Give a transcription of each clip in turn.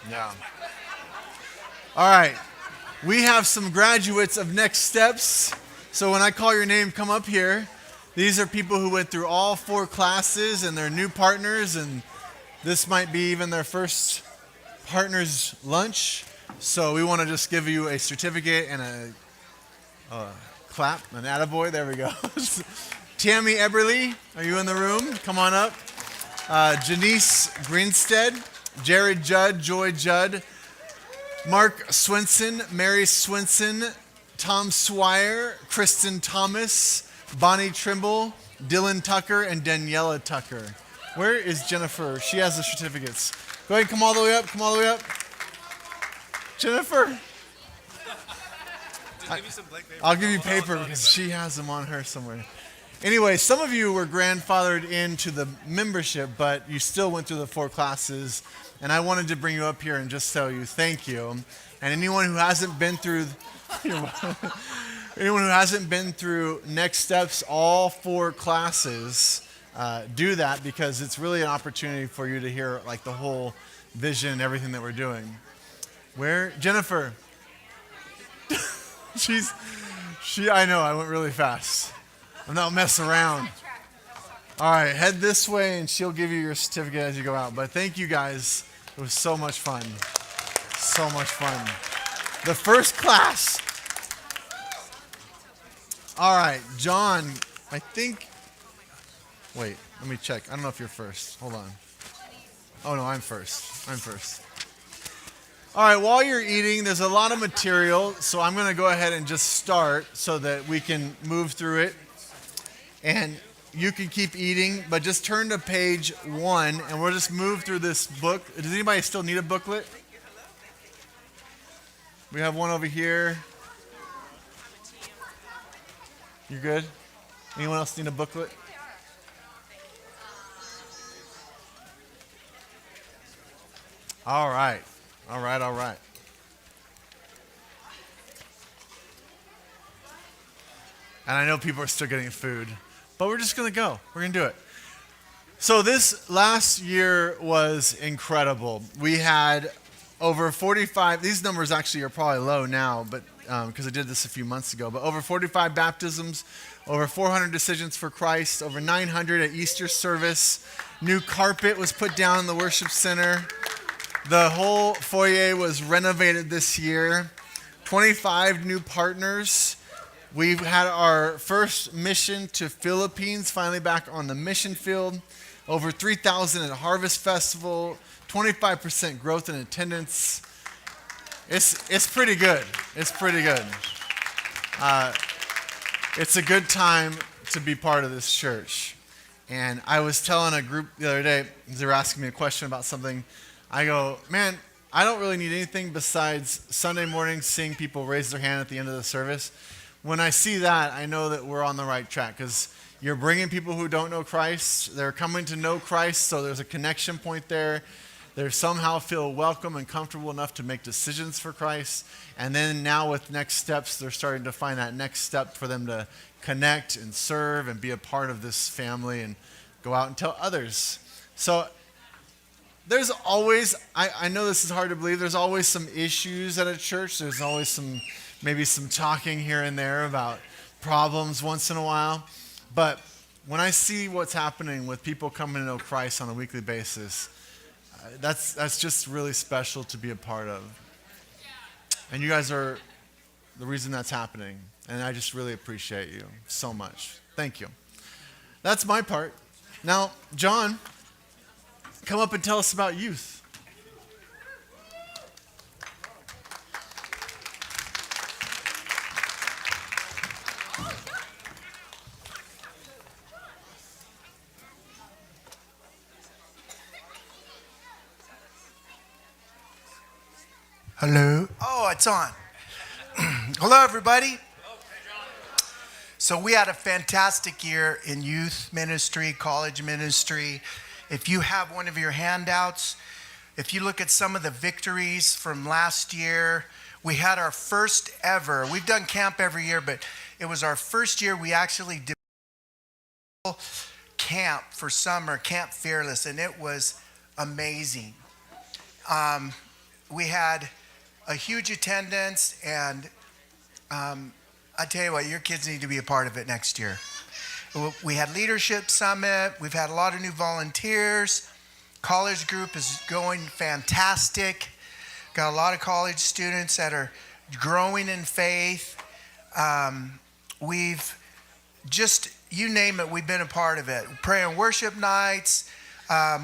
Yeah. All right. We have some graduates of Next Steps. So when I call your name, come up here. These are people who went through all 4 classes and they're new partners, and this might be even their first partners lunch. So we want to just give you a certificate and a clap, an attaboy. There we go. Tammy Eberly, are you in the room? Come on up. Janice Greenstead, Jared Judd, Joy Judd, Mark Swinson, Mary Swinson, Tom Swire, Kristen Thomas, Bonnie Trimble, Dylan Tucker, and Daniela Tucker. Where is Jennifer? She has the certificates. Go ahead, come all the way up, come all the way up. Jennifer? I'll give you paper because she has them on her somewhere. Anyway, some of you were grandfathered into the membership, but you still went through the 4 classes, and I wanted to bring you up here and just tell you thank you. And anyone who hasn't been through Next Steps, all 4 classes, do that, because it's really an opportunity for you to hear like the whole vision, everything that we're doing. Where? Jennifer. I know, I went really fast. I'm not messing around. All right, head this way and she'll give you your certificate as you go out. But thank you guys. It was so much fun. So much fun. The first class. All right, John, I think, wait, let me check. I don't know if you're first. Hold on. Oh no, I'm first. All right, while you're eating, there's a lot of material, so I'm going to go ahead and just start so that we can move through it. And you can keep eating, but just turn to page 1, and we'll just move through this book. Does anybody still need a booklet? We have one over here. You good? Anyone else need a booklet? All right. And I know people are still getting food, but we're just going to go. We're going to do it. So this last year was incredible. We had over 45, these numbers actually are probably low now, but because I did this a few months ago, but over 45 baptisms, over 400 decisions for Christ, over 900 at Easter service. New carpet was put down in the worship center. The whole foyer was renovated this year. 25 new partners. We've had our first mission to Philippines, finally back on the mission field. Over 3,000 at Harvest Festival. 25% growth in attendance. It's pretty good. It's a good time to be part of this church. And I was telling a group the other day, they were asking me a question about something. I go, man, I don't really need anything besides Sunday morning seeing people raise their hand at the end of the service. When I see that, I know that we're on the right track because you're bringing people who don't know Christ. They're coming to know Christ, so there's a connection point there. They somehow feel welcome and comfortable enough to make decisions for Christ. And then now with next steps, they're starting to find that next step for them to connect and serve and be a part of this family and go out and tell others. So there's always, I know this is hard to believe, there's always some issues at a church. There's always maybe some talking here and there about problems once in a while. But when I see what's happening with people coming to know Christ on a weekly basis, that's just really special to be a part of. And you guys are the reason that's happening. And I just really appreciate you so much. Thank you. That's my part. Now, John, come up and tell us about youth. Hello. Oh, it's on. Hello, everybody. So we had a fantastic year in youth ministry, college ministry. If you have one of your handouts, if you look at some of the victories from last year, we had our first ever, we've done camp every year, but it was our first year we actually did camp for summer, Camp Fearless, and it was amazing. We had a huge attendance, and I tell you what, your kids need to be a part of it next year. We had Leadership Summit. We've had a lot of new volunteers. College group is going fantastic. Got a lot of college students that are growing in faith. We've just, you name it, we've been a part of it. Prayer and worship nights.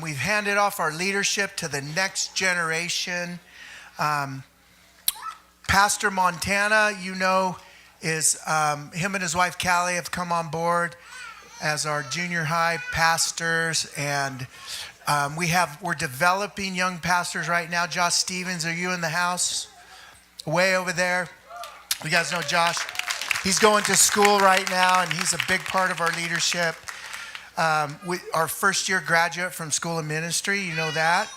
We've handed off our leadership to the next generation. Pastor Montana, you know, is him and his wife Callie have come on board as our junior high pastors, and we're developing young pastors right now. Josh Stevens, are you in the house? Way over there. You guys know Josh. He's going to school right now, and he's a big part of our leadership. Our first year graduate from School of Ministry, you know that.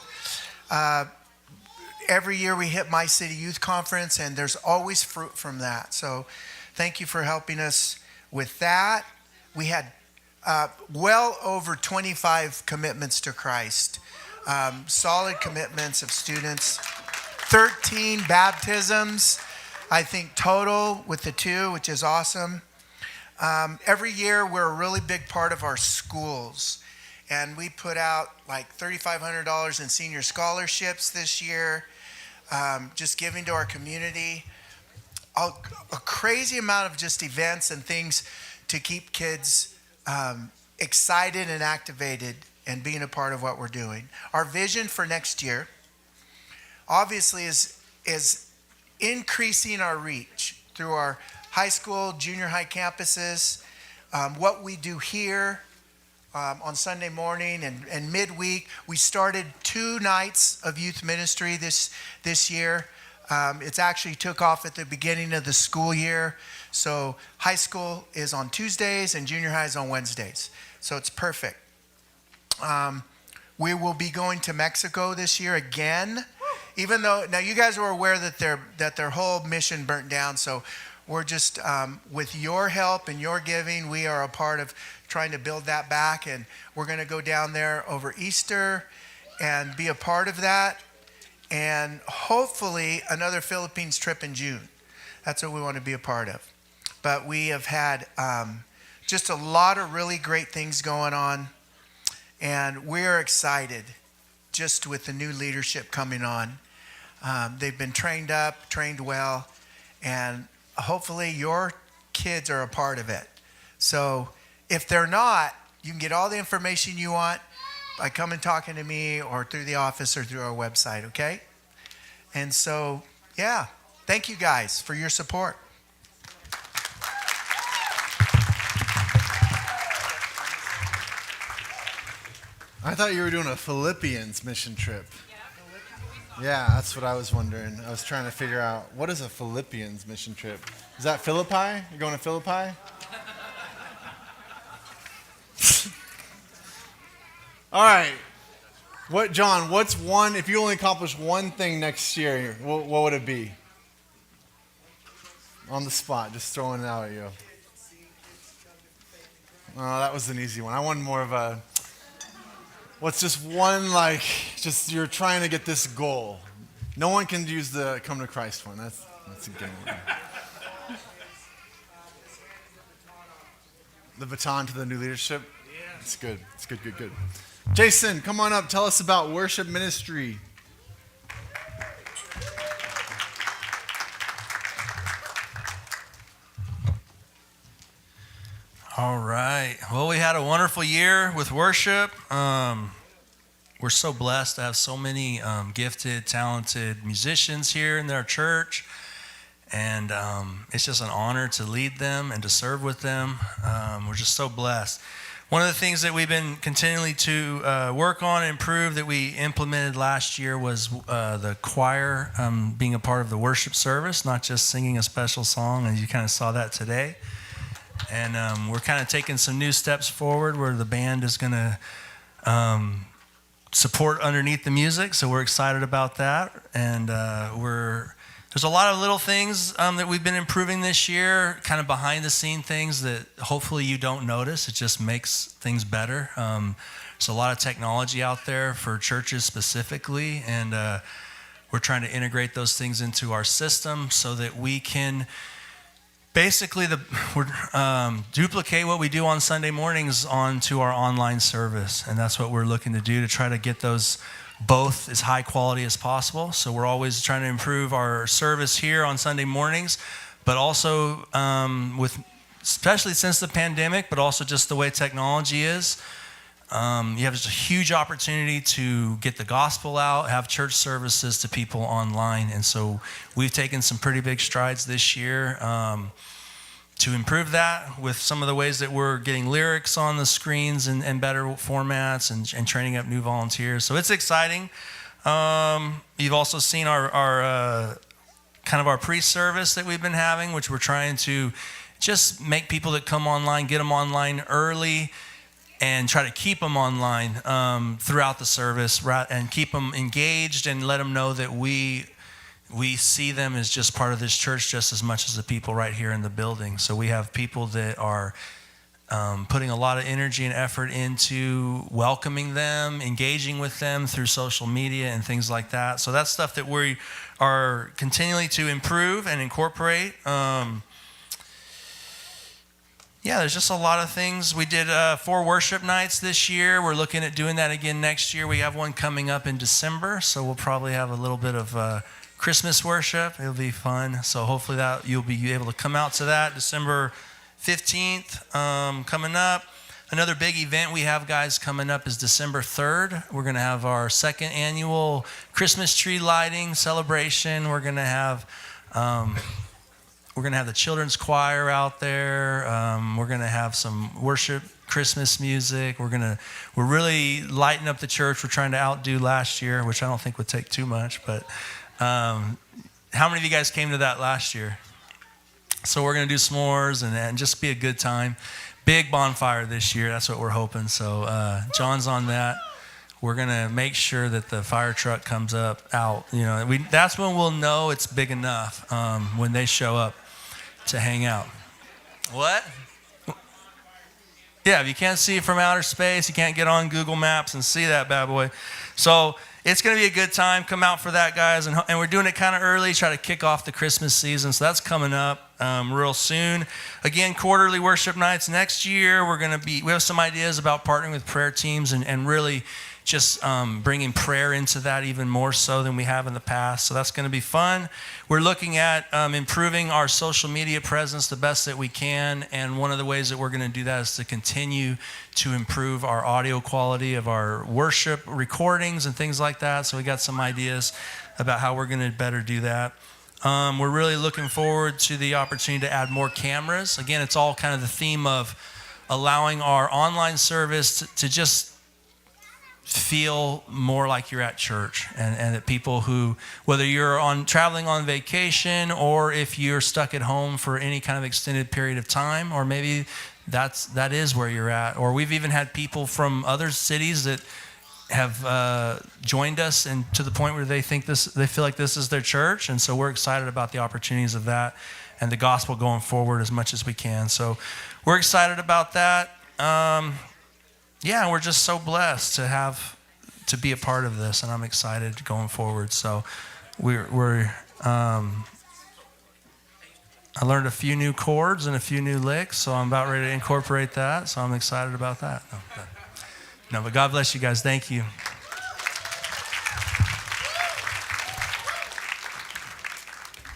Every year we hit My City Youth Conference, and there's always fruit from that. So thank you for helping us with that. We had well over 25 commitments to Christ, solid commitments of students, 13 baptisms, I think total with the 2, which is awesome. Every year we're a really big part of our schools, and we put out like $3,500 in senior scholarships this year, just giving to our community. A crazy amount of just events and things to keep kids excited and activated and being a part of what we're doing. Our vision for next year obviously is increasing our reach through our high school, junior high campuses, what we do here on Sunday morning and midweek. We started 2 nights of youth ministry this year. It's actually took off at the beginning of the school year. So high school is on Tuesdays and junior high is on Wednesdays. So it's perfect. We will be going to Mexico this year again, even though now you guys were aware that their whole mission burnt down. So we're just with your help and your giving, we are a part of trying to build that back, and we're going to go down there over Easter and be a part of that, and hopefully another Philippines trip in June. That's what we want to be a part of. But we have had just a lot of really great things going on, and we're excited just with the new leadership coming on. They've been trained up, trained well, and hopefully your kids are a part of it. So if they're not, you can get all the information you want by coming talking to me or through the office or through our website, okay? And so, yeah, thank you guys for your support. I thought you were doing a Philippians mission trip. Yeah, that's what I was wondering. I was trying to figure out, what is a Philippians mission trip? Is that Philippi? You're going to Philippi? All right. John, what's one, if you only accomplish one thing next year, what would it be? On the spot, just throwing it out at you. Oh, that was an easy one. I want more of a, what's just one, like, just you're trying to get this goal. No one can use the come to Christ one. That's a good one. The baton to the new leadership? Yeah. It's good. It's good. Jason, come on up. Tell us about worship ministry. All right. Well, we had a wonderful year with worship. We're so blessed to have so many gifted, talented musicians here in our church. And it's just an honor to lead them and to serve with them. We're just so blessed. One of the things that we've been continually to work on and improve that we implemented last year was the choir being a part of the worship service, not just singing a special song, and you kind of saw that today. And we're kind of taking some new steps forward where the band is going to support underneath the music, so we're excited about that. And there's a lot of little things that we've been improving this year, kind of behind the scene things that hopefully you don't notice. It just makes things better. There's a lot of technology out there for churches specifically, and we're trying to integrate those things into our system so that we can basically duplicate what we do on Sunday mornings onto our online service. And that's what we're looking to do, to try to get those both as high quality as possible. So we're always trying to improve our service here on Sunday mornings, but also especially since the pandemic, but also just the way technology is, you have just a huge opportunity to get the gospel out, have church services to people online. And so we've taken some pretty big strides this year to improve that with some of the ways that we're getting lyrics on the screens and better formats and training up new volunteers. So it's exciting. You've also seen our kind of our pre-service that we've been having, which we're trying to just make people that come online, get them online early, and try to keep them online throughout the service, and keep them engaged and let them know that we see them as just part of this church just as much as the people right here in the building. So we have people that are putting a lot of energy and effort into welcoming them, engaging with them through social media and things like that. So that's stuff that we are continually to improve and incorporate. There's just a lot of things. We did 4 worship nights this year. We're looking at doing that again next year. We have one coming up in December, so we'll probably have a little bit of Christmas worship. It'll be fun. So hopefully that you'll be able to come out to that December 15th coming up. Another big event we have, guys, coming up is December 3rd. We're going to have our 2nd annual Christmas tree lighting celebration. We're going to have the children's choir out there. We're going to have some worship Christmas music. We're really lighting up the church. We're trying to outdo last year, which I don't think would take too much, but how many of you guys came to that last year? So we're going to do s'mores and just be a good time. Big bonfire this year. That's what we're hoping. So John's on that. We're going to make sure that the fire truck comes out. That's when we'll know it's big enough, when they show up to hang out. What? Yeah, if you can't see it from outer space, you can't get on Google Maps and see that bad boy. So it's going to be a good time. Come out for that, guys. And we're doing it kind of early, try to kick off the Christmas season. So that's coming up real soon. Again, quarterly worship nights next year. We have some ideas about partnering with prayer teams and really just bringing prayer into that even more so than we have in the past. So that's going to be fun. We're looking at improving our social media presence the best that we can. And one of the ways that we're going to do that is to continue to improve our audio quality of our worship recordings and things like that. So we got some ideas about how we're going to better do that. We're really looking forward to the opportunity to add more cameras. Again, it's all kind of the theme of allowing our online service to just feel more like you're at church, and that people who, whether you're traveling on vacation or if you're stuck at home for any kind of extended period of time, or maybe that is where you're at. Or we've even had people from other cities that have joined us, and to the point where they feel like this is their church. And so we're excited about the opportunities of that and the gospel going forward as much as we can. So we're excited about that. We're just so blessed to be a part of this, and I'm excited going forward. So I learned a few new chords and a few new licks, so I'm about ready to incorporate that. So I'm excited about that. But God bless you guys. Thank you.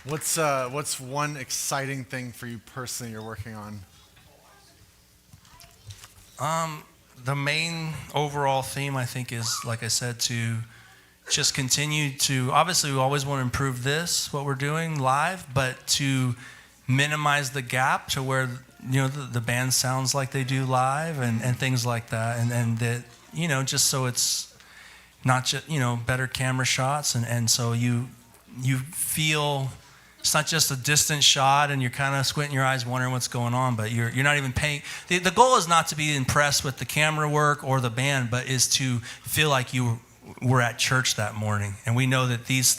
What's one exciting thing for you personally you're working on? The main overall theme, I think, is, like I said, to just continue to, obviously we always want to improve what we're doing live, but to minimize the gap to where, the band sounds like they do live and things like that. And that, just so it's not just, better camera shots. And so you feel it's not just a distant shot and you're kind of squinting your eyes wondering what's going on, but you're not even paying. The goal is not to be impressed with the camera work or the band, but is to feel like you were at church that morning. And we know that these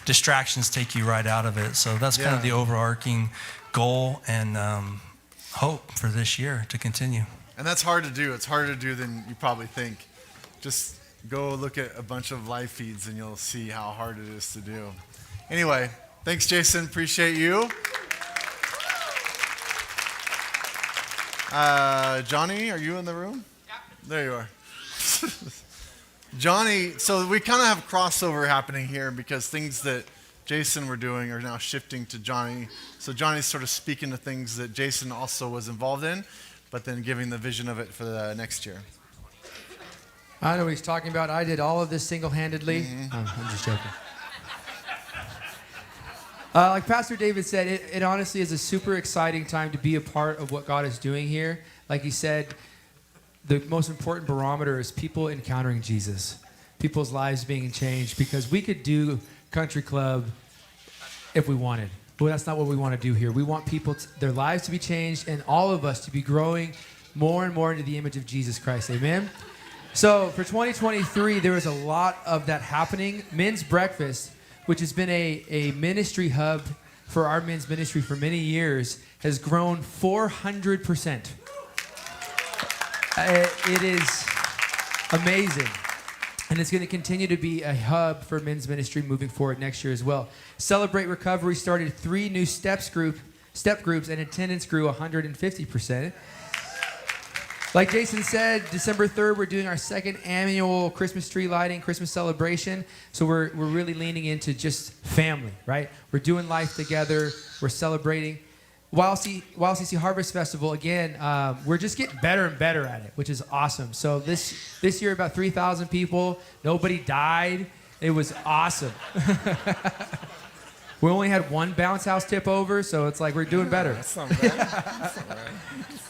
distractions take you right out of it. So that's kind of the overarching goal and hope for this year to continue. And that's hard to do. It's harder to do than you probably think. Just go look at a bunch of live feeds and you'll see how hard it is to do. Anyway, thanks, Jason. Appreciate you. Johnny, are you in the room? Yeah. There you are. Johnny, so we kind of have crossover happening here because things that Jason were doing are now shifting to Johnny. So Johnny's sort of speaking to things that Jason also was involved in, but then giving the vision of it for the next year. I know what he's talking about. I did all of this single-handedly. Mm-hmm. Oh, I'm just joking. Like Pastor David said, it honestly is a super exciting time to be a part of what God is doing here. Like he said, the most important barometer is people encountering Jesus, people's lives being changed, because we could do country club if we wanted. But that's not what we want to do here. We want their lives to be changed and all of us to be growing more and more into the image of Jesus Christ. Amen? So for 2023, there was a lot of that happening. Men's Breakfast, which has been a ministry hub for our men's ministry for many years, has grown 400%. It is amazing. And it's going to continue to be a hub for men's ministry moving forward next year as well. Celebrate Recovery started 3 new step groups, and attendance grew 150%. Like Jason said, December 3rd, we're doing our second annual Christmas tree lighting, Christmas celebration. So we're really leaning into just family, right? We're doing life together. We're celebrating. Wild CC Harvest Festival, again, we're just getting better and better at it, which is awesome. So this year, about 3,000 people. Nobody died. It was awesome. We only had 1 bounce house tip over, so it's like we're doing better. That's not bad. That's not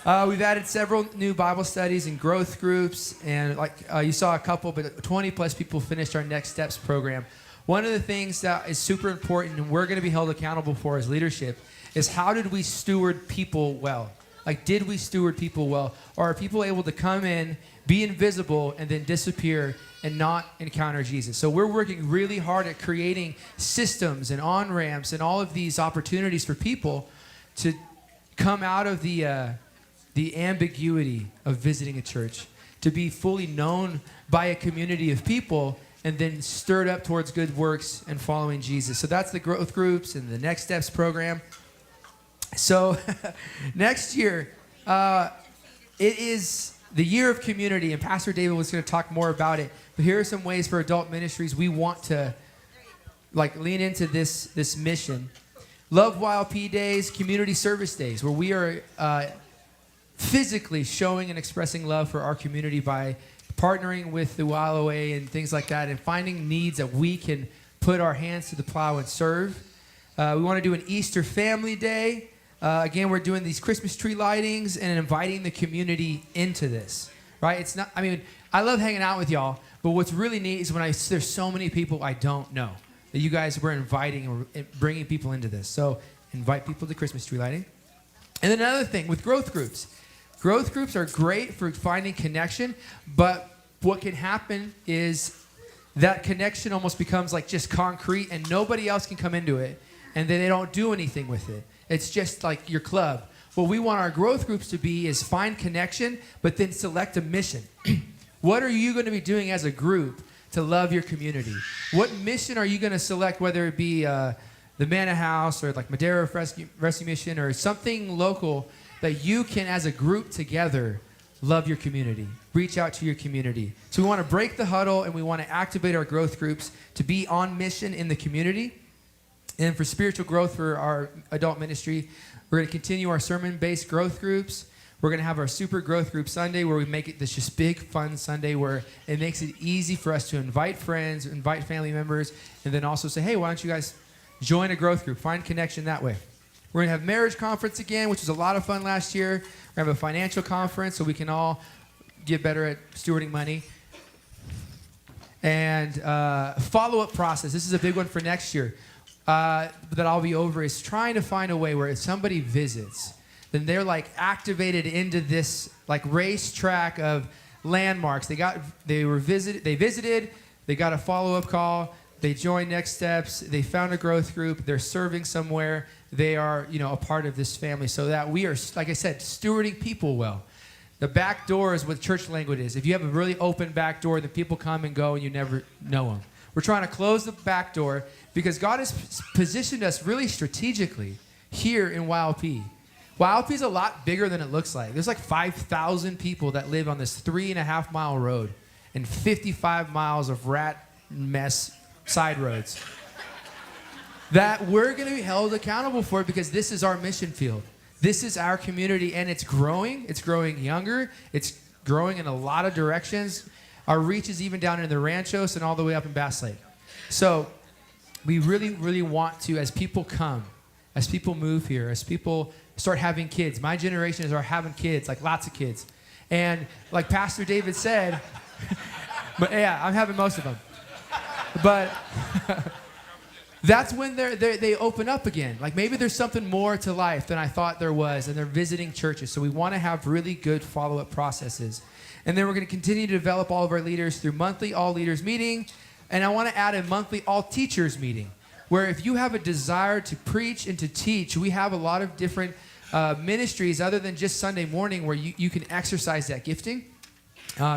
bad. We've added several new Bible studies and growth groups, and you saw a couple, but 20 plus people finished our Next Steps program. One of the things that is super important and we're going to be held accountable for as leadership is how did we steward people well? Like, did we steward people well? Or are people able to come in, be invisible, and then disappear and not encounter Jesus? So we're working really hard at creating systems and on-ramps and all of these opportunities for people to come out of the ambiguity of visiting a church, to be fully known by a community of people, and then stirred up towards good works and following Jesus. So that's the growth groups and the Next Steps program. So next year, it is the year of community, and Pastor David was going to talk more about it. But here are some ways for adult ministries we want to lean into this mission. Love Wild P Days, community service days, where we are physically showing and expressing love for our community by partnering with the YLOA and things like that, and finding needs that we can put our hands to the plow and serve. We want to do an Easter Family Day. Again, we're doing these Christmas tree lightings and inviting the community into this, right? It's not, I mean, I love hanging out with y'all, But what's really neat is when there's so many people I don't know that you guys were inviting and bringing people into this. So invite people to Christmas tree lighting. And then another thing with growth groups. Growth groups are great for finding connection, but what can happen is that connection almost becomes like just concrete and nobody else can come into it, and then they don't do anything with it. It's just like your club. What we want our growth groups to be is find connection, but then select a mission. What are you going to be doing as a group to love your community? What mission are you going to select, whether it be the Manna House or like Madera Rescue Mission or something local that you can, as a group together, love your community, reach out to your community. So we want to break the huddle and we want to activate our growth groups to be on mission in the community. And for spiritual growth for our adult ministry, we're going to continue our sermon-based growth groups. We're going to have our super growth group Sunday where we make it this just big fun Sunday where it makes it easy for us to invite friends, invite family members, and then also say, hey, why don't you guys join a growth group, find connection that way. We're going to have marriage conference again, which was a lot of fun last year. We're going to have a financial conference so we can all get better at stewarding money. And follow-up process. This is a big one for next year that I'll be over is trying to find a way where if somebody visits, then they're like activated into this like racetrack of landmarks. They visited, they got a follow-up call, they joined Next Steps, they found a growth group, they're serving somewhere, they are, a part of this family so that we are, like I said, stewarding people well. The back door is what church language is. If you have a really open back door, then people come and go and you never know them. We're trying to close the back door because God has positioned us really strategically here in YLP. YLP is a lot bigger than it looks like. There's like 5,000 people that live on this 3.5 mile road and 55 miles of rat mess side roads that we're going to be held accountable for because this is our mission field. This is our community, and it's growing. It's growing younger. It's growing in a lot of directions. Our reach is even down in the Ranchos and all the way up in Bass Lake. So we really, really want to, as people come, as people move here, as people start having kids. My generation are having kids, like lots of kids. And like Pastor David said, but yeah, I'm having most of them. But that's when they open up again. Like maybe there's something more to life than I thought there was, and they're visiting churches. So we want to have really good follow-up processes. And then we're going to continue to develop all of our leaders through monthly all leaders meeting. And I want to add a monthly all teachers meeting, where if you have a desire to preach and to teach, we have a lot of different ministries other than just Sunday morning where you can exercise that gifting.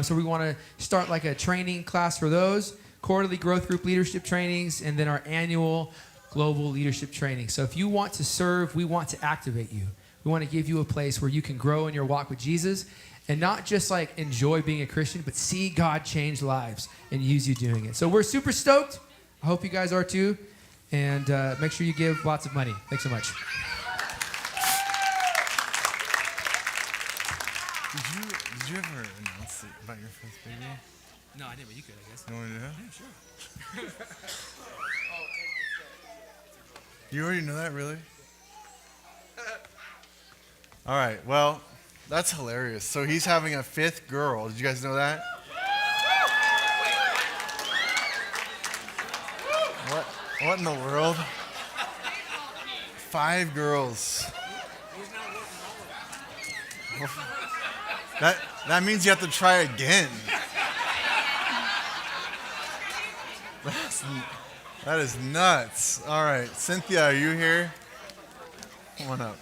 So we want to start like a training class for those, quarterly growth group leadership trainings, and then our annual global leadership training. So if you want to serve, we want to activate you. We want to give you a place where you can grow in your walk with Jesus and not just like enjoy being a Christian, but see God change lives and use you doing it. So we're super stoked. I hope you guys are too. And make sure you give lots of money. Thanks so much. Did you ever announce about your first baby? No, I didn't, but you could, I guess. You want to do that? Yeah, sure. You already know that, really? All right, well, that's hilarious. So he's having a 5th girl. Did you guys know that? What in the world? 5 girls. That means you have to try again. That is nuts. All right, Cynthia, are you here? Come on up.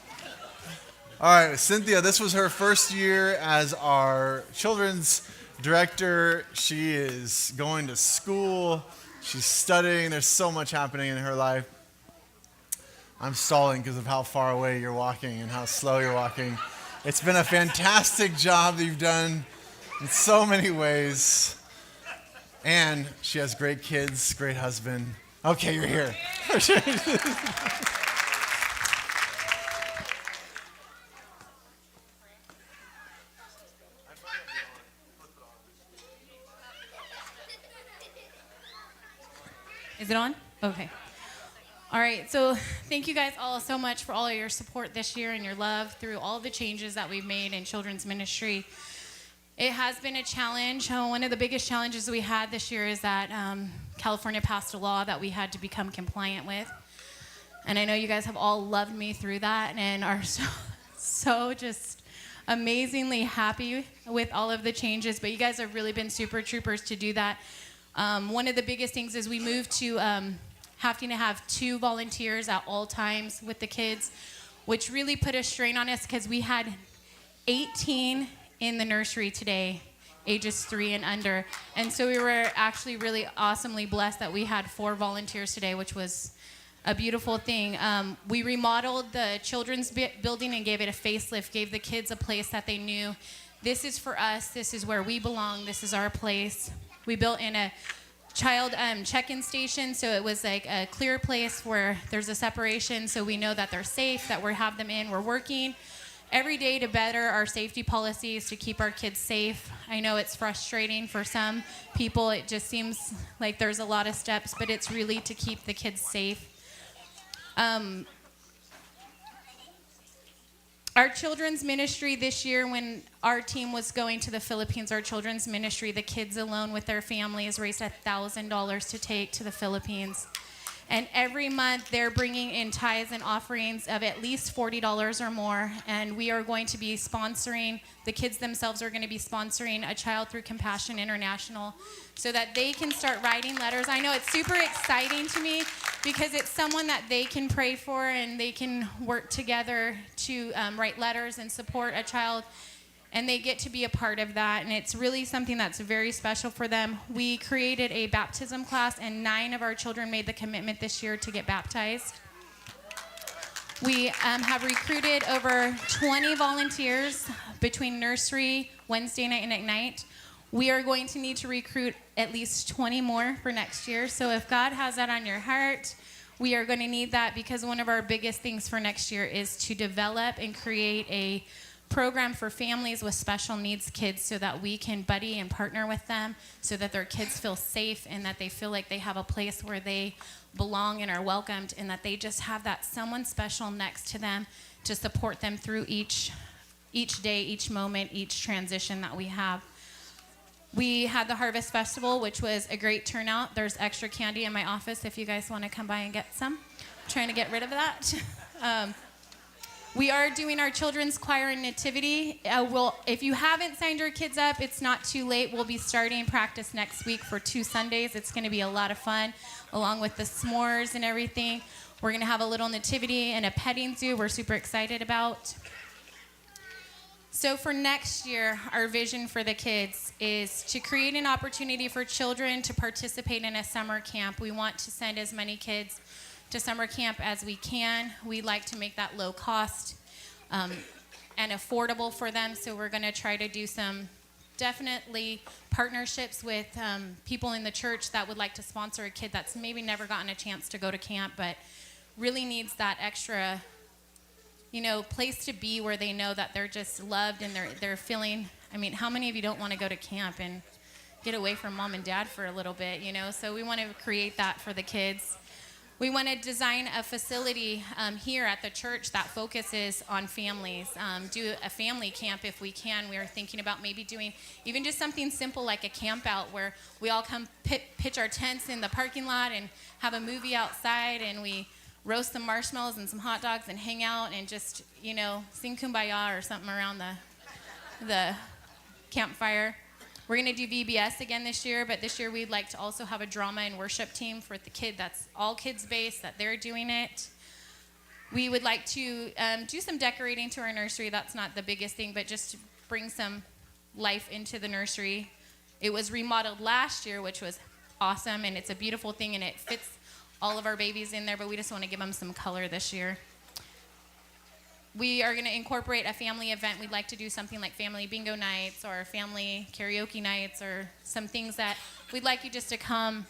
All right, Cynthia, this was her first year as our children's director. She is going to school. She's studying. There's so much happening in her life. I'm stalling because of how far away you're walking and how slow you're walking. It's been a fantastic job that you've done in so many ways. And she has great kids, great husband. Okay, you're here. Is it on? Okay. All right, so thank you guys all so much for all of your support this year and your love through all the changes that we've made in children's ministry. It has been a challenge. One of the biggest challenges we had this year is that California passed a law that we had to become compliant with. And I know you guys have all loved me through that and are so just amazingly happy with all of the changes. But you guys have really been super troopers to do that. One of the biggest things is we moved to having to have 2 volunteers at all times with the kids, which really put a strain on us because we had 18 in the nursery today, ages 3 and under. And so we were actually really awesomely blessed that we had 4 volunteers today, which was a beautiful thing. We remodeled the children's building and gave it a facelift, gave the kids a place that they knew, this is for us, this is where we belong, this is our place. We built in a child check-in station, so it was like a clear place where there's a separation so we know that they're safe, that we have them in. We're working every day to better our safety policies to keep our kids safe. I know it's frustrating for some people. It just seems like there's a lot of steps, but it's really to keep the kids safe. Our children's ministry this year, when our team was going to the Philippines, our children's ministry, the kids alone with their families raised $1,000 to take to the Philippines. And every month they're bringing in tithes and offerings of at least $40 or more. And we are going to be sponsoring, the kids themselves are going to be sponsoring a Child Through Compassion International so that they can start writing letters. I know it's super exciting to me because it's someone that they can pray for and they can work together to write letters and support a child. And they get to be a part of that, and it's really something that's very special for them. We created a baptism class, and 9 of our children made the commitment this year to get baptized. We have recruited over 20 volunteers between nursery, Wednesday night, and at night. We are going to need to recruit at least 20 more for next year. So if God has that on your heart, we are going to need that because one of our biggest things for next year is to develop and create a program for families with special needs kids so that we can buddy and partner with them so that their kids feel safe and that they feel like they have a place where they belong and are welcomed and that they just have that someone special next to them to support them through each day, each moment, each transition that we have. We had the Harvest Festival, which was a great turnout. There's extra candy in my office if you guys want to come by and get some. I'm trying to get rid of that. We are doing our children's choir and nativity. If you haven't signed your kids up, it's not too late. We'll be starting practice next week for 2 Sundays. It's going to be a lot of fun, along with the s'mores and everything. We're going to have a little nativity and a petting zoo we're super excited about. So for next year, our vision for the kids is to create an opportunity for children to participate in a summer camp. We want to send as many kids to summer camp as we can. We like to make that low cost and affordable for them. So we're going to try to do some definitely partnerships with people in the church that would like to sponsor a kid that's maybe never gotten a chance to go to camp, but really needs that extra, place to be where they know that they're just loved and they're feeling. I mean, how many of you don't want to go to camp and get away from mom and dad for a little bit, So we want to create that for the kids. We want to design a facility here at the church that focuses on families. Do a family camp if we can. We are thinking about maybe doing even just something simple like a camp out where we all come pitch our tents in the parking lot and have a movie outside and we roast some marshmallows and some hot dogs and hang out and just, sing Kumbaya or something around the campfire. We're going to do VBS again this year, but this year we'd like to also have a drama and worship team for the kid that's all kids-based, that they're doing it. We would like to do some decorating to our nursery. That's not the biggest thing, but just to bring some life into the nursery. It was remodeled last year, which was awesome, and it's a beautiful thing, and it fits all of our babies in there, but we just want to give them some color this year. We are going to incorporate a family event. We'd like to do something like family bingo nights or family karaoke nights or some things that we'd like you just to come,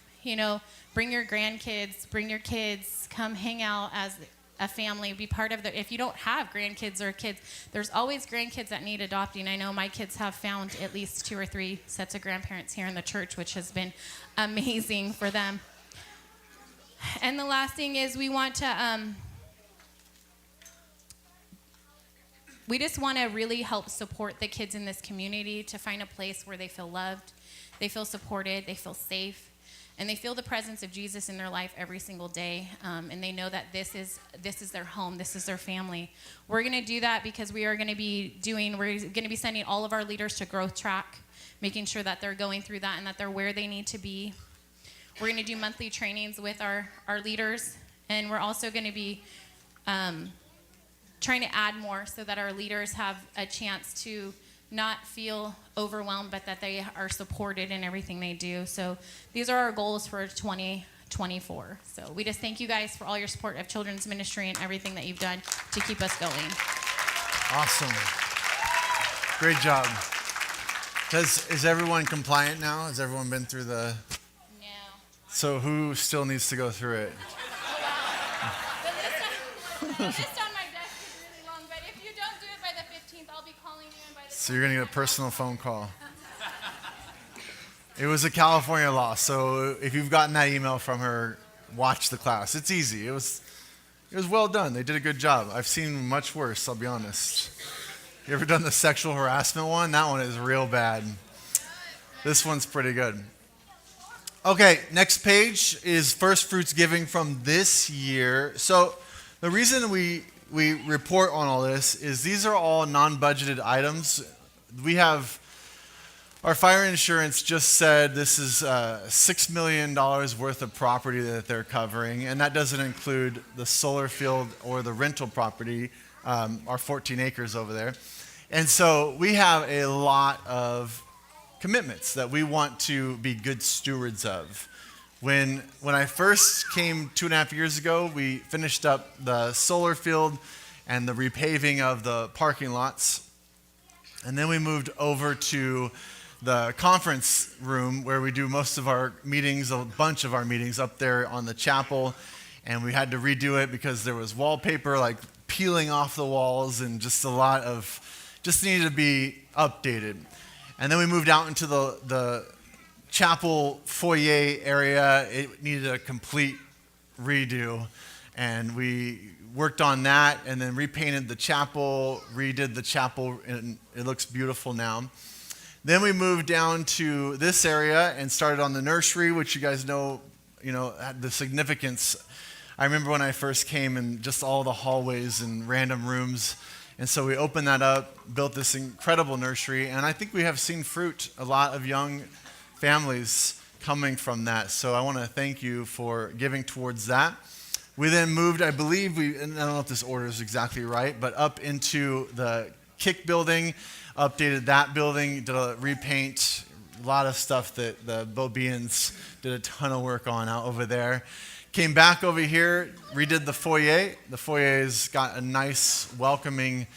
bring your grandkids, bring your kids, come hang out as a family, be part of if you don't have grandkids or kids, there's always grandkids that need adopting. I know my kids have found at least 2 or 3 sets of grandparents here in the church, which has been amazing for them. And the last thing is we want to we just want to really help support the kids in this community to find a place where they feel loved, they feel supported, they feel safe, and they feel the presence of Jesus in their life every single day, and they know that this is their home, this is their family. We're going to do that because we're going to be sending all of our leaders to Growth Track, making sure that they're going through that and that they're where they need to be. We're going to do monthly trainings with our leaders, and we're also going to be trying to add more so that our leaders have a chance to not feel overwhelmed, but that they are supported in everything they do. So these are our goals for 2024. So we just thank you guys for all your support of children's ministry and everything that you've done to keep us going. Awesome. Great job. Is everyone compliant now? Has everyone been through the... No. So who still needs to go through it? The list on my desk is really long, but if you don't do it by the 15th, I'll be calling you in by the So you're going to get a personal phone call. It was a California law, so if you've gotten that email from her, watch the class. It's easy. It was well done. They did a good job. I've seen much worse, I'll be honest. You ever done the sexual harassment one? That one is real bad. This one's pretty good. Okay, next page is first fruits giving from this year. So the reason we report on all this is these are all non-budgeted items. We have, our fire insurance just said this is $6 million worth of property that they're covering, and that doesn't include the solar field or the rental property, our 14 acres over there. And so we have a lot of commitments that we want to be good stewards of. When I first came 2.5 years ago, we finished up the solar field and the repaving of the parking lots. And then we moved over to the conference room where we do most of our meetings, a bunch of our meetings up there on the chapel. And we had to redo it because there was wallpaper like peeling off the walls and just a lot of, just needed to be updated. And then we moved out into the chapel foyer area. It needed a complete redo. And we worked on that and then repainted the chapel, redid the chapel, and it looks beautiful now. Then we moved down to this area and started on the nursery, which you guys know, had the significance. I remember when I first came and just all the hallways and random rooms. And so we opened that up, built this incredible nursery, and I think we have seen fruit, a lot of young families coming from that. So I want to thank you for giving towards that. We then moved, I believe, and I don't know if this order is exactly right, but up into the Kick building, updated that building, did a repaint, a lot of stuff that the Bobians did a ton of work on out over there. Came back over here, redid the foyer. The foyer's got a nice, welcoming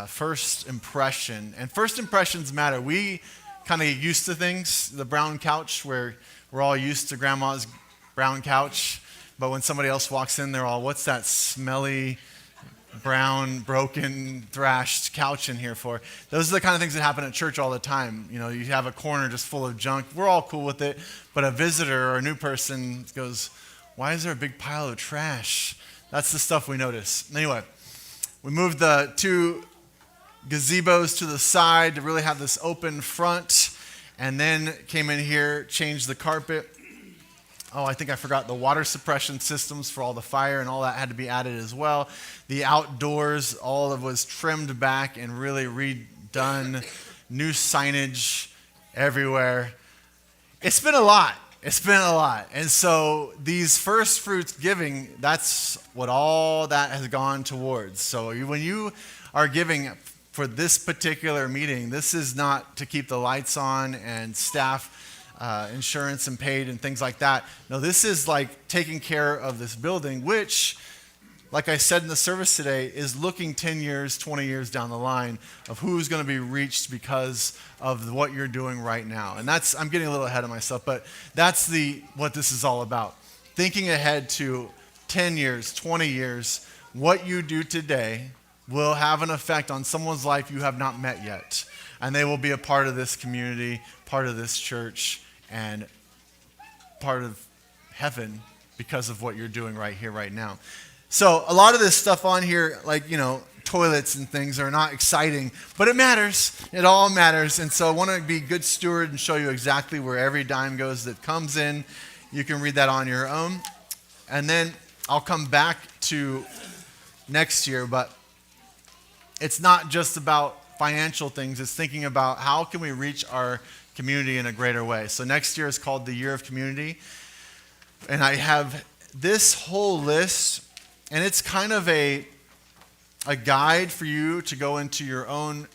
first impression. And first impressions matter. We kind of get used to things. The brown couch, where we're all used to grandma's brown couch. But when somebody else walks in, they're all, what's that smelly, brown, broken, thrashed couch in here for? Those are the kind of things that happen at church all the time. You have a corner just full of junk. We're all cool with it. But a visitor or a new person goes, why is there a big pile of trash? That's the stuff we notice. Anyway, we moved the 2 gazebos to the side to really have this open front, and then came in here, changed the carpet. Oh, I think I forgot the water suppression systems for all the fire and all that had to be added as well. The outdoors, all of it was trimmed back and really redone. New signage everywhere. It's been a lot. And so these first fruits giving, that's what all that has gone towards. So when you are giving for this particular meeting, this is not to keep the lights on and staff insurance and paid and things like that. No, this is like taking care of this building, which, like I said in the service today, is looking 10 years, 20 years down the line of who's going to be reached because of what you're doing right now. And I'm getting a little ahead of myself, but that's what this is all about. Thinking ahead to 10 years, 20 years, what you do today will have an effect on someone's life you have not met yet. And they will be a part of this community, part of this church, and part of heaven because of what you're doing right here, right now. So a lot of this stuff on here, like, toilets and things are not exciting, but it matters. It all matters. And so I want to be a good steward and show you exactly where every dime goes that comes in. You can read that on your own. And then I'll come back to next year, but it's not just about financial things. It's thinking about how can we reach our community in a greater way. So next year is called the Year of Community. And I have this whole list, and it's kind of a guide for you to go into your own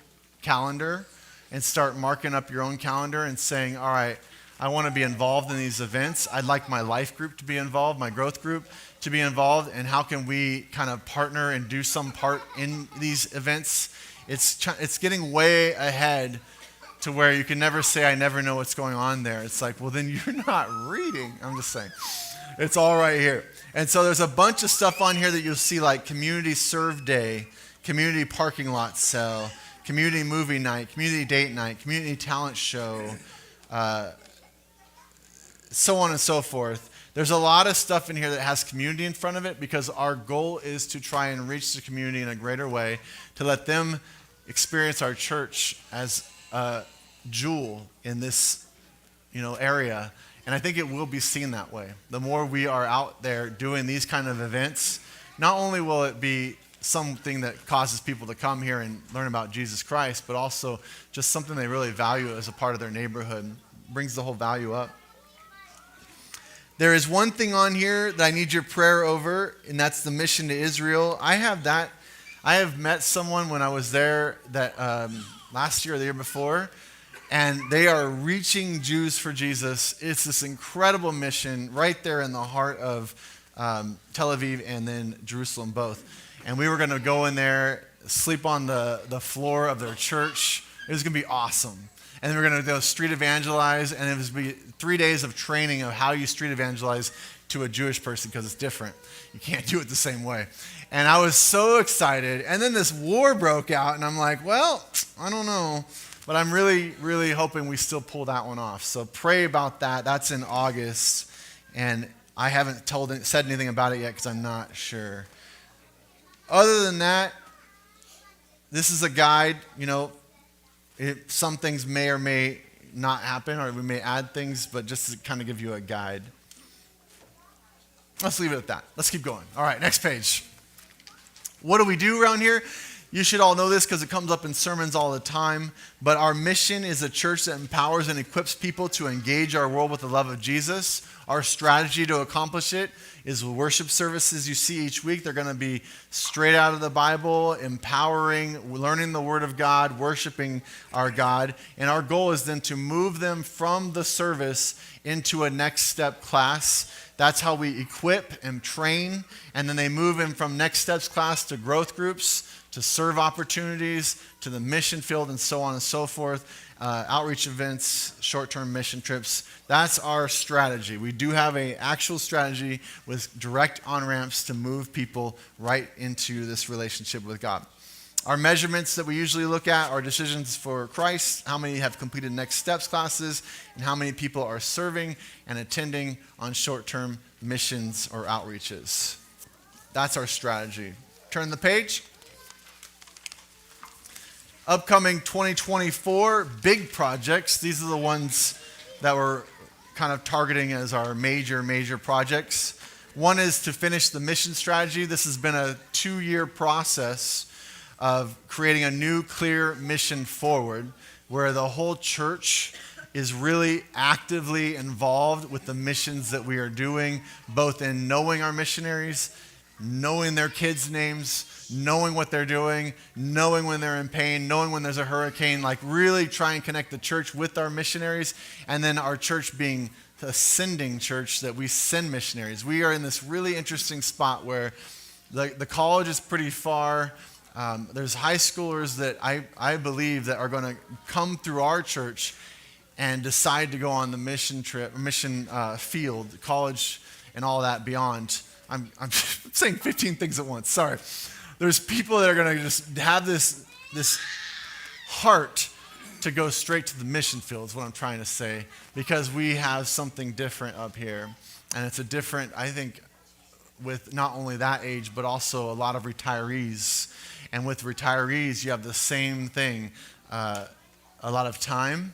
calendar and start marking up your own calendar and saying, all right, I want to be involved in these events. I'd like my life group to be involved, my growth group to be involved, and how can we kind of partner and do some part in these events? It's getting way ahead to where you can never say, I never know what's going on there. It's like, well, then you're not reading. I'm just saying. It's all right here. And so there's a bunch of stuff on here that you'll see, like community serve day, community parking lot sale, community movie night, community date night, community talent show, so on and so forth. There's a lot of stuff in here that has community in front of it because our goal is to try and reach the community in a greater way, to let them experience our church as a jewel in this, area. And I think it will be seen that way. The more we are out there doing these kind of events, not only will it be something that causes people to come here and learn about Jesus Christ, but also just something they really value as a part of their neighborhood. Brings the whole value up. There is one thing on here that I need your prayer over, and that's the mission to Israel. I have met someone when I was there that last year or the year before, and they are reaching Jews for Jesus. It's this incredible mission right there in the heart of Tel Aviv and then Jerusalem both. And we were going to go in there, sleep on the floor of their church. It was going to be awesome. And then we're going to go street evangelize, and it was going to be 3 days of training of how you street evangelize to a Jewish person because it's different. You can't do it the same way. And I was so excited. And then this war broke out, and I'm like, well, I don't know. But I'm really, really hoping we still pull that one off. So pray about that. That's in August. And I haven't said anything about it yet because I'm not sure. Other than that, this is a guide. Some things may or may not happen, or we may add things, but just to kind of give you a guide. Let's leave it at that. Let's keep going. All right, next page. What do we do around here? You should all know this because it comes up in sermons all the time, but our mission is a church that empowers and equips people to engage our world with the love of Jesus. Our strategy to accomplish it is worship services you see each week. They're going to be straight out of the Bible, empowering, learning the Word of God, worshiping our God. And our goal is then to move them from the service into a next step class. That's how we equip and train. And then they move in from next steps class to growth groups, to serve opportunities, to the mission field, and so on and so forth. Outreach events, short-term mission trips. That's our strategy. We do have an actual strategy with direct on-ramps to move people right into this relationship with God. Our measurements that we usually look at are decisions for Christ, how many have completed next steps classes, and how many people are serving and attending on short-term missions or outreaches. That's our strategy. Turn the page. Upcoming 2024 big projects. These are the ones that we're kind of targeting as our major projects. One is to finish the mission strategy. This has been a 2-year process of creating a new clear mission forward where the whole church is really actively involved with the missions that we are doing, both in knowing our missionaries, knowing their kids' names, knowing what they're doing, knowing when they're in pain, knowing when there's a hurricane, like really try and connect the church with our missionaries, and then our church being a sending church that we send missionaries. We are in this really interesting spot where the college is pretty far. There's high schoolers that I believe that are going to come through our church and decide to go on the mission trip, mission field, college, and all that beyond. I'm saying 15 things at once. Sorry. There's people that are going to just have this heart to go straight to the mission field is what I'm trying to say, because we have something different up here. And it's a different, I think, with not only that age, but also a lot of retirees. And with retirees, you have the same thing, a lot of time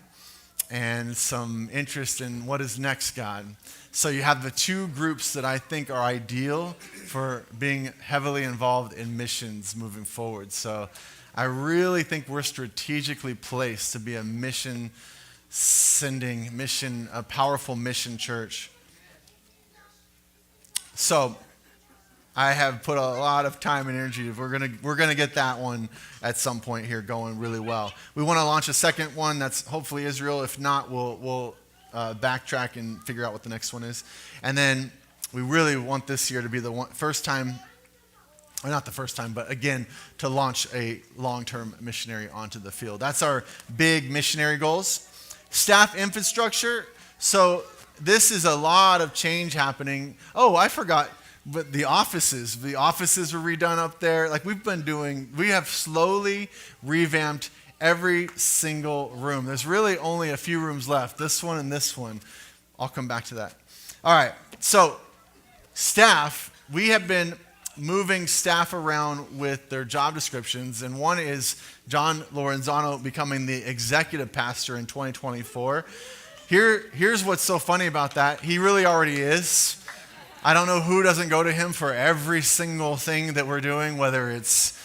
and some interest in what is next, God. So you have the two groups that I think are ideal for being heavily involved in missions moving forward. So I really think we're strategically placed to be a a powerful mission church. So I have put a lot of time and energy. We're gonna get that one at some point here going really well. We want to launch a second one that's hopefully Israel. If not, we'll backtrack and figure out what the next one is. And then we really want this year to be the first time, or not the first time, but again, to launch a long-term missionary onto the field. That's our big missionary goals. Staff infrastructure. So this is a lot of change happening. Oh, I forgot. But the offices were redone up there. Like we have slowly revamped every single room. There's really only a few rooms left, this one and this one. I'll come back to that. All right, so staff, we have been moving staff around with their job descriptions, and one is John Lorenzano becoming the executive pastor in 2024. Here's what's so funny about that. He really already is. I don't know who doesn't go to him for every single thing that we're doing, whether it's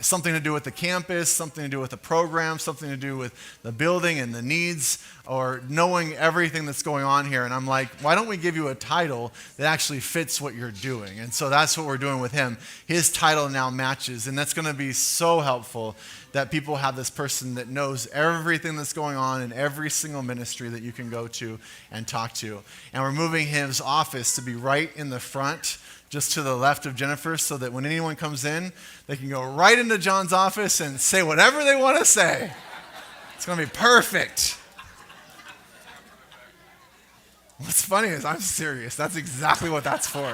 something to do with the campus, something to do with the program, something to do with the building and the needs, or knowing everything that's going on here. And I'm like, why don't we give you a title that actually fits what you're doing? And so that's what we're doing with him. His title now matches, and that's going to be so helpful that people have this person that knows everything that's going on in every single ministry that you can go to and talk to. And we're moving his office to be right in the front, just to the left of Jennifer, so that when anyone comes in, they can go right into John's office and say whatever they want to say. It's going to be perfect. What's funny is I'm serious. That's exactly what that's for.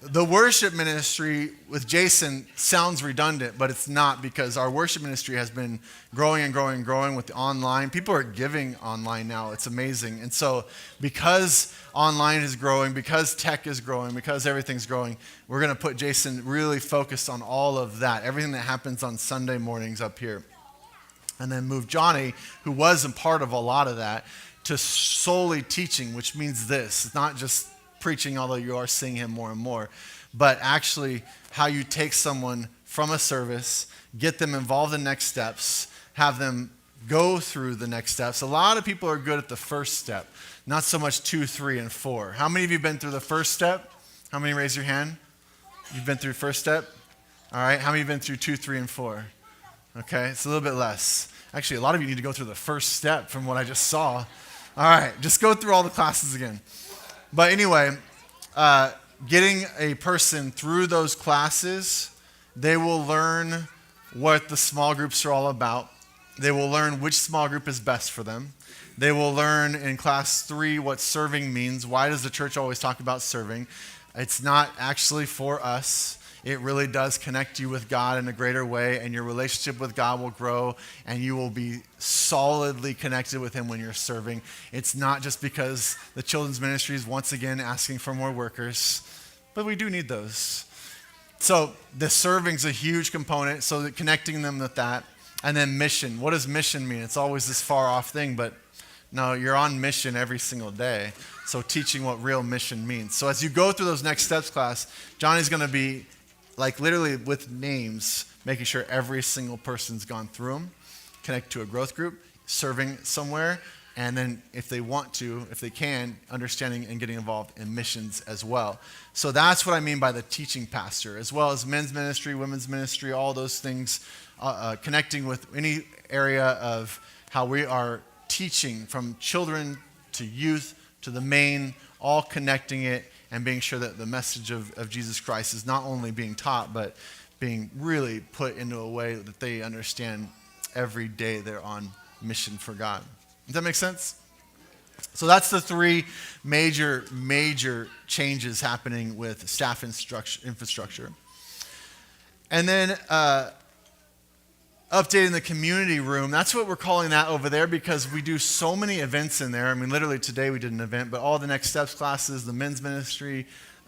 The worship ministry with Jason sounds redundant, but it's not, because our worship ministry has been growing and growing and growing with the online. People are giving online now. It's amazing. And so because online is growing, because tech is growing, because everything's growing, we're going to put Jason really focused on all of that, everything that happens on Sunday mornings up here. And then move Johnny, who was a part of a lot of that, to solely teaching, which means this. It's not just preaching, although you are seeing him more and more, but actually how you take someone from a service, get them involved in next steps, have them go through the next steps. A lot of people are good at the first step, not so much 2, 3, and 4. How many of you have been through the first step? How many raise your hand? You've been through first step? All right, how many have been through 2, 3, and 4? Okay, it's a little bit less. Actually, a lot of you need to go through the first step from what I just saw. All right, just go through all the classes again. But anyway, getting a person through those classes, they will learn what the small groups are all about. They will learn which small group is best for them. They will learn in class 3 what serving means. Why does the church always talk about serving? It's not actually for us. It really does connect you with God in a greater way, and your relationship with God will grow, and you will be solidly connected with him when you're serving. It's not just because the children's ministry is once again asking for more workers, but we do need those. So the serving's a huge component, so that connecting them with that. And then mission. What does mission mean? It's always this far off thing, but no, you're on mission every single day. So teaching what real mission means. So as you go through those next steps class, Johnny's going to be like literally with names, making sure every single person's gone through them, connect to a growth group, serving somewhere, and then if they want to, if they can, understanding and getting involved in missions as well. So that's what I mean by the teaching pastor, as well as men's ministry, women's ministry, all those things, connecting with any area of how we are teaching from children to youth to the main, all connecting it and being sure that the message of Jesus Christ is not only being taught, but being really put into a way that they understand every day they're on mission for God. Does that make sense? So that's the 3 major changes happening with staff infrastructure. And then updating the community room. That's what we're calling that over there because we do so many events in there. I mean, literally today we did an event, but all the Next Steps classes, the men's ministry,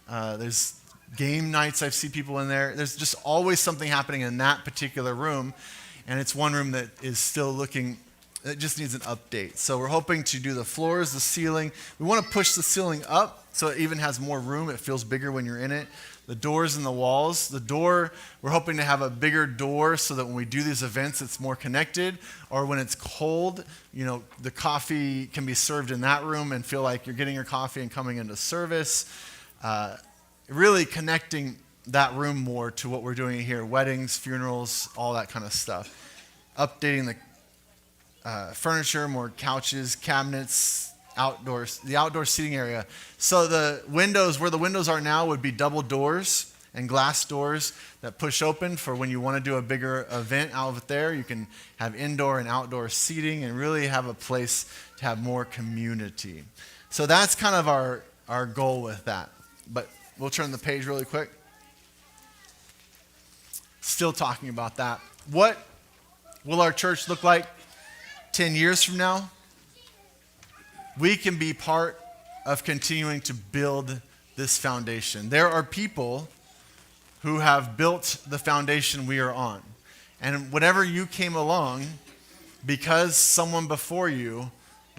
there's game nights. I've seen people in there. There's just always something happening in that particular room, and it's one room that is still looking, it just needs an update. So we're hoping to do the floors, the ceiling. We want to push the ceiling up so it even has more room. It feels bigger when you're in it. The doors and the walls. The door, we're hoping to have a bigger door so that when we do these events, it's more connected. Or when it's cold, the coffee can be served in that room and feel like you're getting your coffee and coming into service. Really connecting that room more to what we're doing here. Weddings, funerals, all that kind of stuff. Updating the furniture, more couches, cabinets, the outdoor seating area. So the windows, where the windows are now, would be double doors and glass doors that push open for when you want to do a bigger event out there. You can have indoor and outdoor seating and really have a place to have more community. So that's kind of our goal with that. But we'll turn the page really quick. Still talking about that. What will our church look like 10 years from now? We can be part of continuing to build this foundation. There are people who have built the foundation we are on. And whenever you came along, because someone before you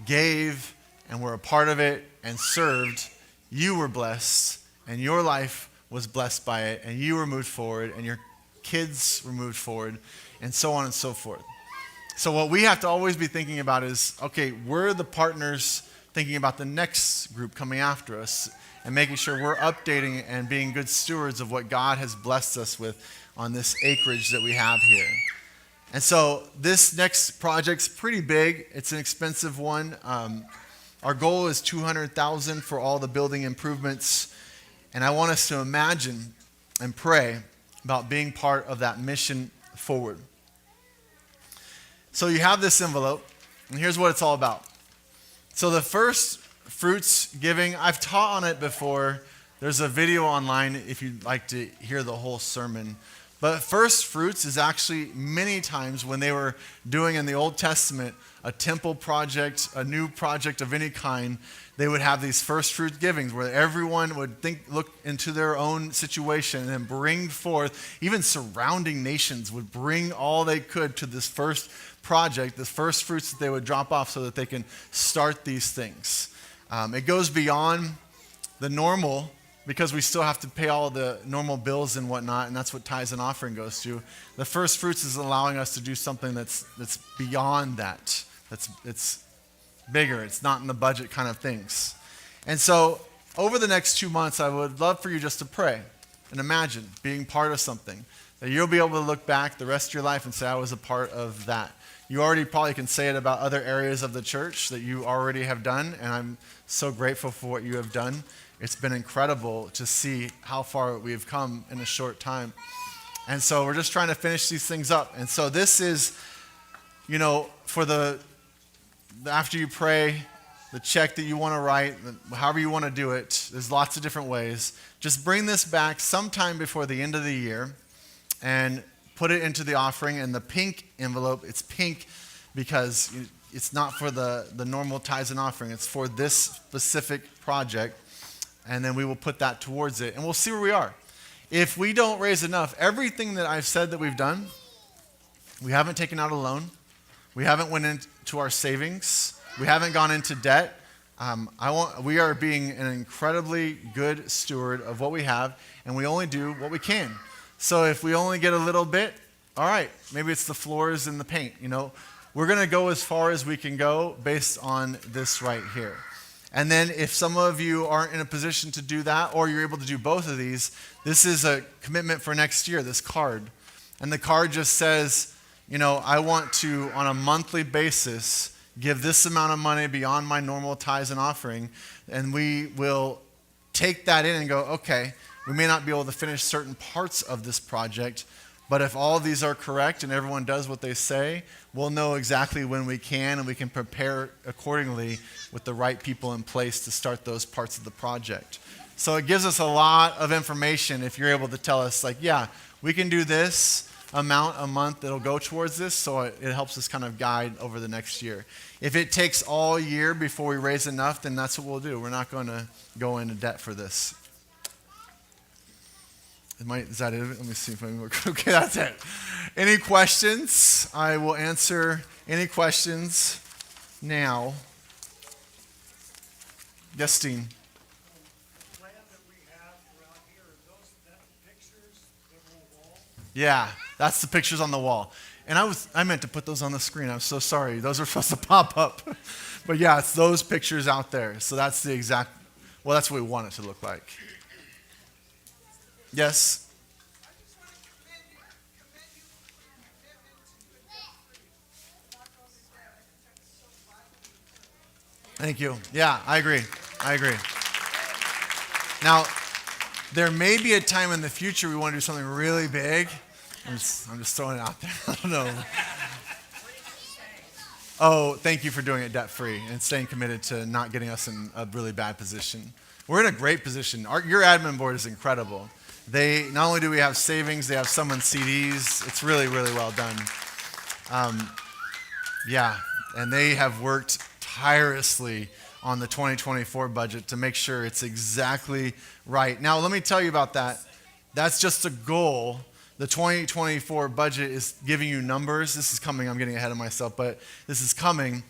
gave and were a part of it and served, you were blessed and your life was blessed by it and you were moved forward and your kids were moved forward and so on and so forth. So what we have to always be thinking about is, okay, we're the partners thinking about the next group coming after us and making sure we're updating and being good stewards of what God has blessed us with on this acreage that we have here. And so this next project's pretty big. It's an expensive one. Our goal is $200,000 for all the building improvements. And I want us to imagine and pray about being part of that mission forward. So you have this envelope, and here's what it's all about. So the first fruits giving, I've taught on it before. There's a video online if you'd like to hear the whole sermon. But first fruits is actually many times when they were doing in the Old Testament a temple project, a new project of any kind, they would have these first fruit givings where everyone would look into their own situation and then bring forth, even surrounding nations would bring all they could to this first project, the first fruits that they would drop off so that they can start these things. It goes beyond the normal because we still have to pay all the normal bills and whatnot, and that's what tithes and offering goes to. The first fruits is allowing us to do something that's beyond that. It's bigger. It's not in the budget kind of things. And so over the next 2 months, I would love for you just to pray and imagine being part of something that you'll be able to look back the rest of your life and say, I was a part of that. You already probably can say it about other areas of the church that you already have done, and I'm so grateful for what you have done. It's been incredible to see how far we've come in a short time. And so we're just trying to finish these things up. And so this is, for after you pray, the check that you want to write, however you want to do it, there's lots of different ways. Just bring this back sometime before the end of the year and put it into the offering. And the pink envelope, it's pink because it's not for the normal tithes and offering. It's for this specific project. And then we will put that towards it. And we'll see where we are. If we don't raise enough, everything that I've said that we've done, we haven't taken out a loan. We haven't went into our savings. We haven't gone into debt. We are being an incredibly good steward of what we have, and we only do what we can. So if we only get a little bit, all right, maybe it's the floors and the paint. We're going to go as far as we can go based on this right here. And then if some of you aren't in a position to do that, or you're able to do both of these, this is a commitment for next year, this card. And the card just says, I want to, on a monthly basis, give this amount of money beyond my normal tithes and offering. And we will take that in and go, okay, we may not be able to finish certain parts of this project, but if all of these are correct and everyone does what they say, we'll know exactly when we can, and we can prepare accordingly with the right people in place to start those parts of the project. So it gives us a lot of information if you're able to tell us, yeah, we can do this, amount a month that'll go towards this, so it helps us kind of guide over the next year. If it takes all year before we raise enough, then that's what we'll do. We're not going to go into debt for this. Is that it? Let me see if I can work. Okay, that's it. Any questions? I will answer any questions now. Yes, Dean. Yeah, that's the pictures on the wall. And I meant to put those on the screen. I'm so sorry. Those are supposed to pop up. But yeah, it's those pictures out there. So that's the exact, well, that's what we want it to look like. Yes? Thank you. Yeah, I agree. Now, there may be a time in the future we want to do something really big. I'm just throwing it out there. I don't know. Oh, thank you for doing it debt-free and staying committed to not getting us in a really bad position. We're in a great position. Your admin board is incredible. Not only do we have savings, they have some in CDs. It's really, really well done. Yeah, and they have worked tirelessly on the 2024 budget to make sure it's exactly right. Now, let me tell you about that. That's just a goal. The 2024 budget is giving you numbers. This is coming. I'm getting ahead of myself, but this is coming.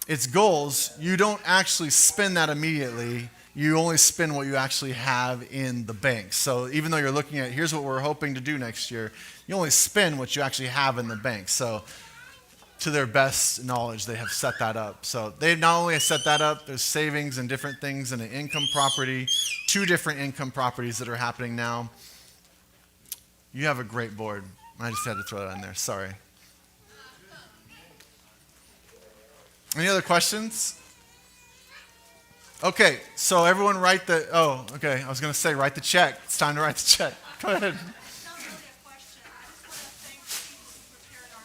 It's goals. You don't actually spend that immediately. You only spend what you actually have in the bank. So even though you're looking at, here's what we're hoping to do next year, you only spend what you actually have in the bank. So to their best knowledge, they have set that up. So they've not only set that up, there's savings and different things and an income property, 2 different income properties that are happening now. You have a great board. I just had to throw that in there. Sorry. Any other questions? Okay, so everyone write the, I was going to say write the check. It's time to write the check. Go ahead.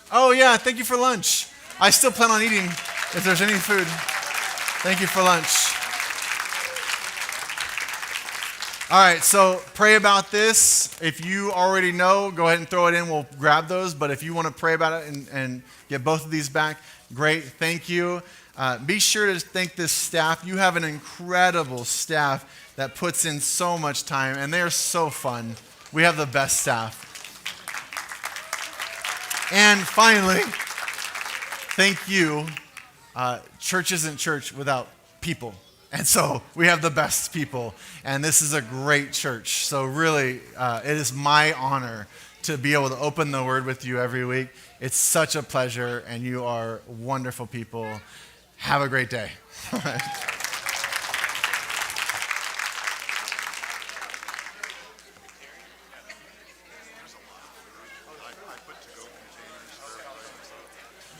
Oh, yeah, thank you for lunch. I still plan on eating if there's any food. Thank you for lunch. All right, so pray about this. If you already know, go ahead and throw it in. We'll grab those. But if you want to pray about it and get both of these back, great. Thank you. Be sure to thank this staff. You have an incredible staff that puts in so much time, and they're so fun. We have the best staff. And finally, thank you. Church isn't church without people. And so we have the best people. And this is a great church. So really, it is my honor to be able to open the Word with you every week. It's such a pleasure, and you are wonderful people. Have a great day.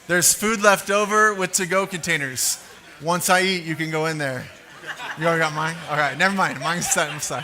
There's food left over with to-go containers. Once I eat, you can go in there. You already got mine? All right, never mind. Mine's set inside.